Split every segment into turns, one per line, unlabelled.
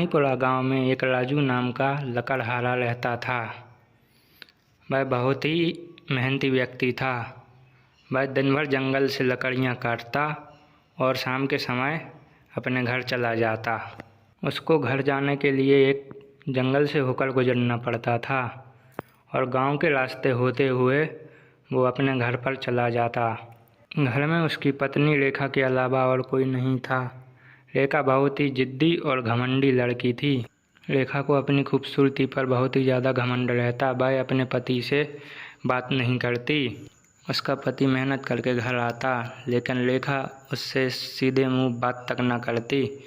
रानीपुरा गांव में एक राजू नाम का लकड़हारा रहता था। वह बहुत ही मेहनती व्यक्ति था। वह दिन भर जंगल से लकड़ियाँ काटता और शाम के समय अपने घर चला जाता। उसको घर जाने के लिए एक जंगल से होकर गुजरना पड़ता था और गांव के रास्ते होते हुए वो अपने घर पर चला जाता। घर में उसकी पत्नी रेखा के अलावा और कोई नहीं था। रेखा बहुत ही जिद्दी और घमंडी लड़की थी। रेखा को अपनी खूबसूरती पर बहुत ही ज़्यादा घमंड रहता। वह अपने पति से बात नहीं करती। उसका पति मेहनत करके घर आता, लेकिन रेखा उससे सीधे मुंह बात तक न करती।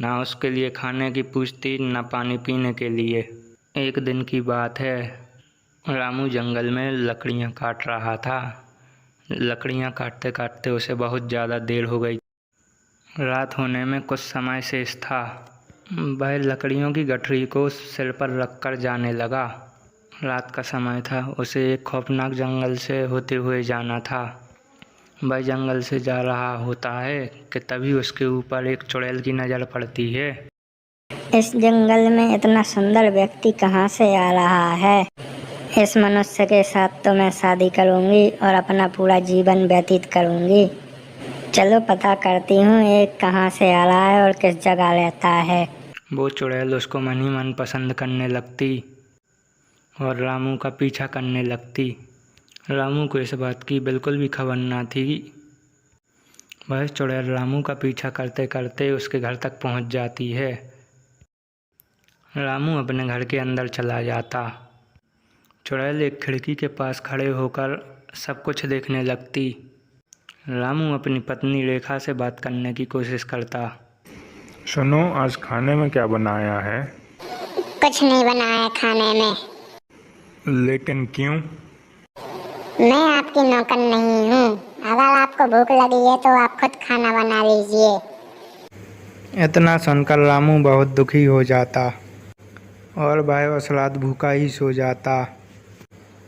ना उसके लिए खाने की पूछती, ना पानी पीने के लिए। एक दिन की बात है, रामू जंगल में लकड़ियाँ काट रहा था। लकड़ियाँ काटते काटते उसे बहुत ज़्यादा देर हो गई। रात होने में कुछ समय शेष था। वह लकड़ियों की गठरी को सिर पर रखकर जाने लगा। रात का समय था। उसे एक खौफनाक जंगल से होते हुए जाना था। वह जंगल से जा रहा होता है कि तभी उसके ऊपर एक चुड़ैल की नज़र पड़ती है।
इस जंगल में इतना सुंदर व्यक्ति कहाँ से आ रहा है? इस मनुष्य के साथ तो मैं शादी करूँगी और अपना पूरा जीवन व्यतीत करूँगी। चलो पता करती हूँ एक कहाँ से आ रहा है और किस जगह रहता है।
वो चुड़ैल उसको मन ही मन पसंद करने लगती और रामू का पीछा करने लगती। रामू को इस बात की बिल्कुल भी खबर न थी। वह चुड़ैल रामू का पीछा करते करते उसके घर तक पहुंच जाती है। रामू अपने घर के अंदर चला जाता। चुड़ैल एक खिड़की के पास खड़े होकर सब कुछ देखने लगती। रामू अपनी पत्नी रेखा से बात करने की कोशिश करता।
सुनो, आज खाने में क्या बनाया है?
कुछ नहीं बनाया खाने में।
लेकिन क्यों?
मैं आपकी नौकर नहीं हूँ। अगर आपको भूख लगी है तो आप खुद खाना बना लीजिए।
इतना सुनकर रामू बहुत दुखी हो जाता और वह उस रात भूखा ही सो जाता।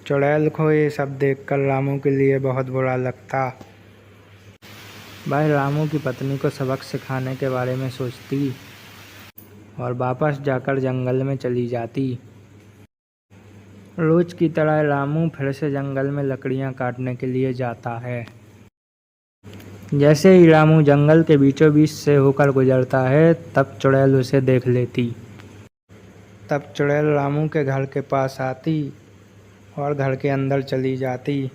चुड़ैल को ये सब देखकर रामू के लिए बहुत बुरा लगता। वह रामू की पत्नी को सबक सिखाने के बारे में सोचती और वापस जाकर जंगल में चली जाती। रोज की तरह रामू फिर से जंगल में लकड़ियां काटने के लिए जाता है। जैसे ही रामू जंगल के बीचों बीच से होकर गुजरता है, तब चुड़ैल उसे देख लेती। तब चुड़ैल रामू के घर के पास आती और घर के अंदर चली जाती।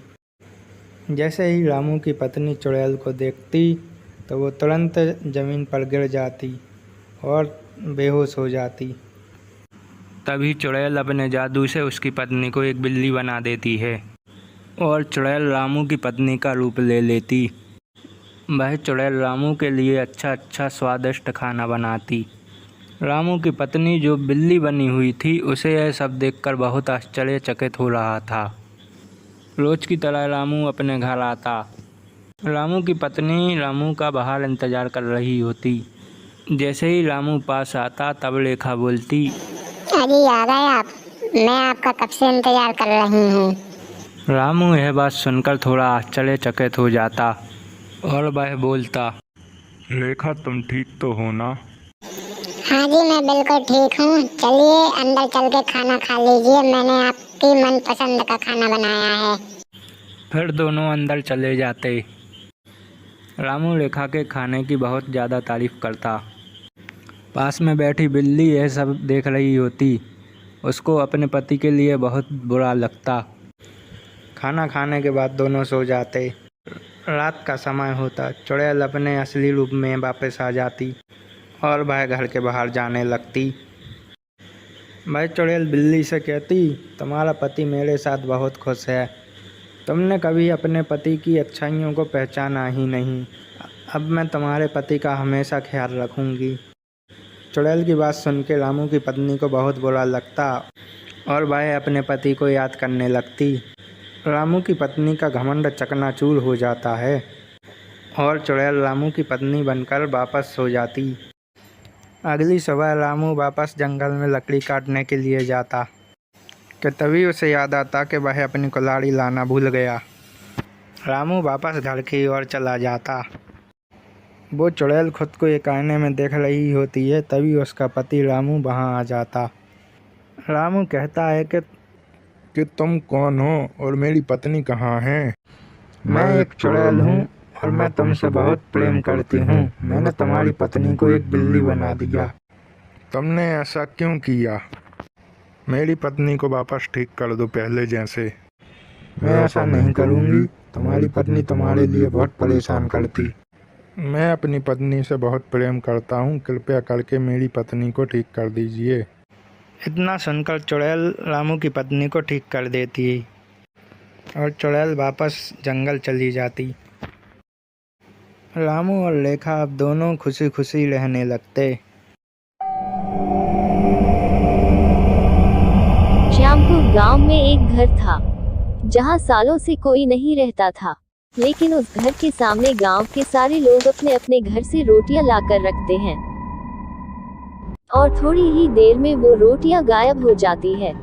जैसे ही रामू की पत्नी चुड़ैल को देखती तो वो तुरंत ज़मीन पर गिर जाती और बेहोश हो जाती। तभी चुड़ैल अपने जादू से उसकी पत्नी को एक बिल्ली बना देती है और चुड़ैल रामू की पत्नी का रूप ले लेती। वह चुड़ैल रामू के लिए अच्छा स्वादिष्ट खाना बनाती। रामू की पत्नी जो बिल्ली बनी हुई थी, उसे यह सब देखकर बहुत आश्चर्यचकित हो रहा था। रोज की तरह रामू अपने घर आता। रामू की पत्नी रामू का बाहर इंतज़ार कर रही होती। जैसे ही रामू पास आता तब रेखा बोलती,
अरे आ गए आप। मैं आपका कब से इंतजार कर रही हूँ।
रामू यह बात सुनकर थोड़ा आश्चर्यचकित हो जाता और वह बोलता,
रेखा, तुम ठीक तो हो ना?
हाँ जी, मैं बिल्कुल ठीक हूँ। चलिए अंदर चल के खाना खा लीजिए। मैंने आपकी मनपसंद का खाना बनाया है।
फिर दोनों अंदर चले जाते। रामू रेखा के खाने की बहुत ज़्यादा तारीफ करता। पास में बैठी बिल्ली यह सब देख रही होती। उसको अपने पति के लिए बहुत बुरा लगता। खाना खाने के बाद दोनों सो जाते। रात का समय होता। चुड़ैल अपने असली रूप में वापस आ जाती और वह घर के बाहर जाने लगती। वह चुड़ैल बिल्ली से कहती, तुम्हारा पति मेरे साथ बहुत खुश है। तुमने कभी अपने पति की अच्छाइयों को पहचाना ही नहीं। अब मैं तुम्हारे पति का हमेशा ख्याल रखूंगी। चुड़ैल की बात सुन के रामू की पत्नी को बहुत बुरा लगता और वह अपने पति को याद करने लगती। रामू की पत्नी का घमंड चकनाचूर हो जाता है और चुड़ैल रामू की पत्नी बनकर वापस सो जाती। अगली सुबह रामू वापस जंगल में लकड़ी काटने के लिए जाता कि तभी उसे याद आता कि वह अपनी कुल्हाड़ी लाना भूल गया। रामू वापस घर की ओर चला जाता। वो चुड़ैल खुद को एक आईने में देख रही होती है, तभी उसका पति रामू वहाँ आ जाता। रामू कहता है
कि तुम कौन हो और मेरी पत्नी कहाँ है?
मैं एक चुड़ैल हूँ और मैं तुमसे बहुत प्रेम करती हूँ। मैंने तुम्हारी पत्नी को एक बिल्ली बना दिया।
तुमने ऐसा क्यों किया? मेरी पत्नी को वापस ठीक कर दो पहले जैसे।
मैं ऐसा नहीं करूँगी, तुम्हारी पत्नी तुम्हारे लिए बहुत परेशान करती।
मैं अपनी पत्नी से बहुत प्रेम करता हूँ, कृपया करके मेरी पत्नी को ठीक कर दीजिए।
इतना सुनकर चुड़ैल रामू की पत्नी को ठीक कर देती और चुड़ैल वापस जंगल चली जाती। रामू और लेखा अब दोनों खुशी खुशी रहने लगते।
श्यामपुर गांव में एक घर था जहां सालों से कोई नहीं रहता था, लेकिन उस घर के सामने गांव के सारे लोग अपने अपने घर से रोटियां लाकर रखते हैं और थोड़ी ही देर में वो रोटियां गायब हो जाती है।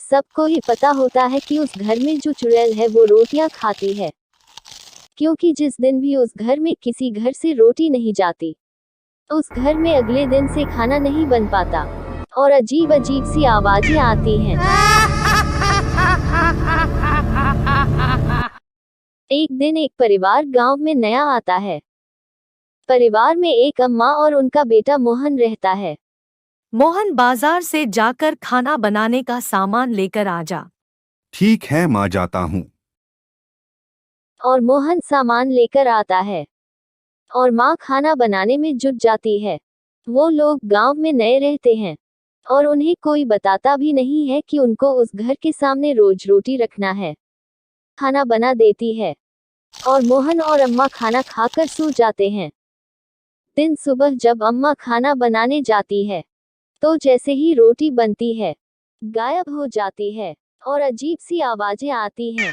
सबको ही पता होता है कि उस घर में जो चुड़ैल है वो रोटियां खाती है, क्योंकि जिस दिन भी उस घर में किसी घर से रोटी नहीं जाती, उस घर में अगले दिन से खाना नहीं बन पाता और अजीब अजीब सी आवाजें आती हैं। एक दिन एक परिवार गांव में नया आता है। परिवार में एक अम्मा और उनका बेटा मोहन रहता है।
मोहन बाजार से जाकर खाना बनाने का सामान लेकर आ जा।
ठीक है माँ, जाता हूँ।
और मोहन सामान लेकर आता है और माँ खाना बनाने में जुट जाती है। वो लोग गांव में नए रहते हैं और उन्हें कोई बताता भी नहीं है कि उनको उस घर के सामने रोज रोटी रखना है। खाना बना देती है और मोहन और अम्मा खाना खाकर सो जाते हैं। दिन सुबह जब अम्मा खाना बनाने जाती है तो जैसे ही रोटी बनती है गायब हो जाती है और अजीब सी आवाजें आती हैं।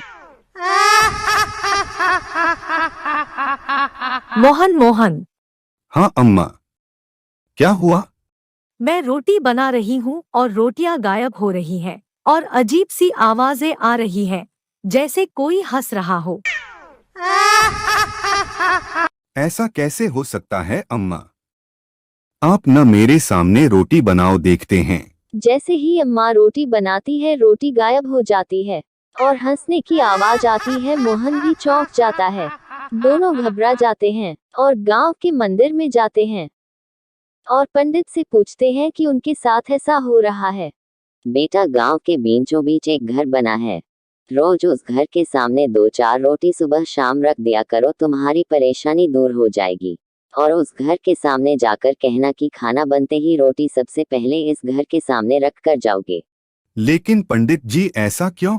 मोहन,
हाँ अम्मा, क्या हुआ?
मैं रोटी बना रही हूँ और रोटियां गायब हो रही हैं और अजीब सी आवाजें आ रही हैं, जैसे कोई हंस रहा हो।
ऐसा कैसे हो सकता है अम्मा? आप न मेरे सामने रोटी बनाओ, देखते हैं।
जैसे ही अम्मा रोटी बनाती है रोटी गायब हो जाती है और हंसने की आवाज आती है। मोहन भी चौंक जाता है। दोनों घबरा जाते हैं और गांव के मंदिर में जाते हैं और पंडित से पूछते हैं कि उनके साथ ऐसा हो रहा है। बेटा, गांव के बीचों बीच एक घर बना है। रोज उस घर के सामने 2-4 रोटी सुबह शाम रख दिया करो, तुम्हारी परेशानी दूर हो जाएगी। और उस घर के सामने जाकर कहना कि खाना बनते ही रोटी सबसे पहले इस घर के सामने रख कर जाओगे।
लेकिन पंडित जी, ऐसा क्यों?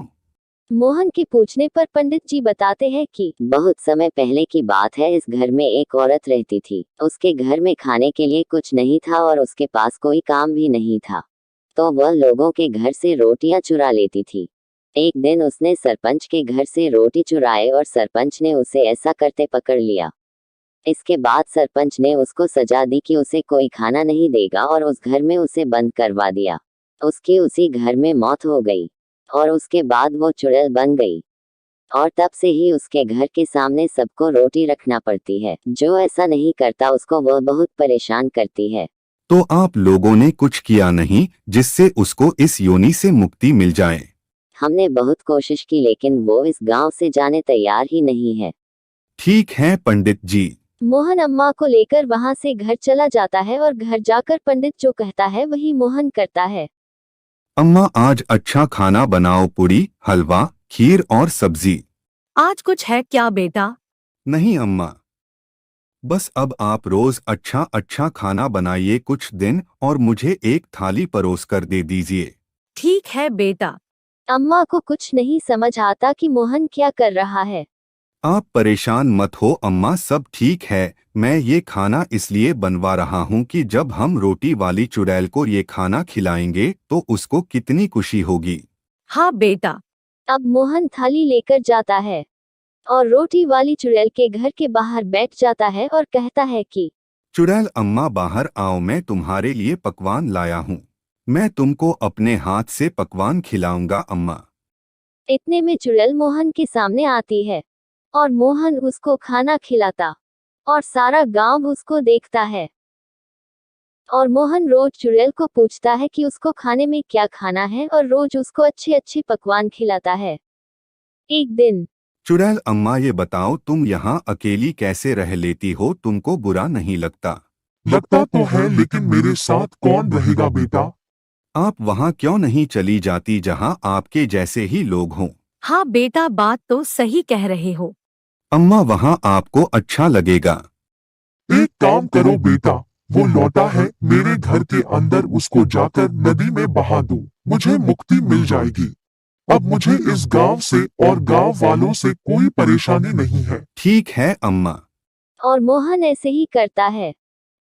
मोहन के पूछने पर पंडित जी बताते हैं कि बहुत समय पहले की बात है। इस घर में एक औरत रहती थी। उसके घर में खाने के लिए कुछ नहीं था और उसके पास कोई काम भी नहीं था, तो वह लोगों के घर से रोटियां चुरा लेती थी। एक दिन उसने सरपंच के घर से रोटी चुराए और सरपंच ने उसे ऐसा करते पकड़ लिया। इसके बाद सरपंच ने उसको सजा दी कि उसे कोई खाना नहीं देगा और उस घर में उसे बंद करवा दिया। उसकी उसी घर में मौत हो गई और उसके बाद वो चुड़ैल बन गई और तब से ही उसके घर के सामने सबको रोटी रखना पड़ती है। जो ऐसा नहीं करता उसको वह बहुत परेशान करती है।
तो आप लोगों ने कुछ किया नहीं जिससे उसको इस योनि से मुक्ति मिल जाए?
हमने बहुत कोशिश की, लेकिन वो इस गांव से जाने तैयार ही नहीं है।
ठीक है पंडित जी।
मोहन अम्मा को लेकर वहां से घर चला जाता है और घर जाकर पंडित जो कहता है वही मोहन करता है।
अम्मा, आज अच्छा खाना बनाओ, पूरी, हलवा, खीर और सब्जी।
आज कुछ है क्या बेटा?
नहीं अम्मा, बस अब आप रोज अच्छा अच्छा खाना बनाइए कुछ दिन और मुझे एक थाली परोस कर दे दीजिए।
ठीक है बेटा।
अम्मा को कुछ नहीं समझ आता कि मोहन क्या कर रहा है।
आप परेशान मत हो अम्मा, सब ठीक है। मैं ये खाना इसलिए बनवा रहा हूँ कि जब हम रोटी वाली चुड़ैल को ये खाना खिलाएंगे तो उसको कितनी खुशी होगी।
हाँ बेटा।
अब मोहन थाली लेकर जाता है और रोटी वाली चुड़ैल के घर के बाहर बैठ जाता है और कहता है कि
चुड़ैल अम्मा बाहर आओ, मैं तुम्हारे लिए पकवान लाया हूँ। मैं तुमको अपने हाथ से पकवान खिलाऊंगा अम्मा।
इतने में चुड़ैल मोहन के सामने आती है और मोहन उसको खाना खिलाता और सारा गांव उसको देखता है। और मोहन रोज चुड़ैल को पूछता है कि उसको खाने में क्या खाना है और रोज उसको अच्छे अच्छे पकवान खिलाता है। एक दिन
चुड़ैल अम्मा ये बताओ तुम यहाँ अकेली कैसे रह लेती हो, तुमको बुरा नहीं लगता?
लगता तो है, लेकिन मेरे साथ कौन रहेगा बेटा?
आप वहाँ क्यों नहीं चली जाती जहाँ आपके जैसे ही लोग हों?
हाँ बेटा, बात तो सही कह रहे हो।
अम्मा वहाँ आपको अच्छा लगेगा।
एक काम करो बेटा, वो लौटा है मेरे घर के अंदर, उसको जाकर नदी में बहा दो, मुझे मुक्ति मिल जाएगी। अब मुझे इस गांव से और गांव वालों से कोई परेशानी नहीं है।
ठीक है अम्मा।
और मोहन ऐसे ही करता है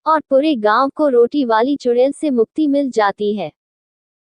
और पूरे गांव को रोटी वाली चुड़ैल से मुक्ति मिल जाती है।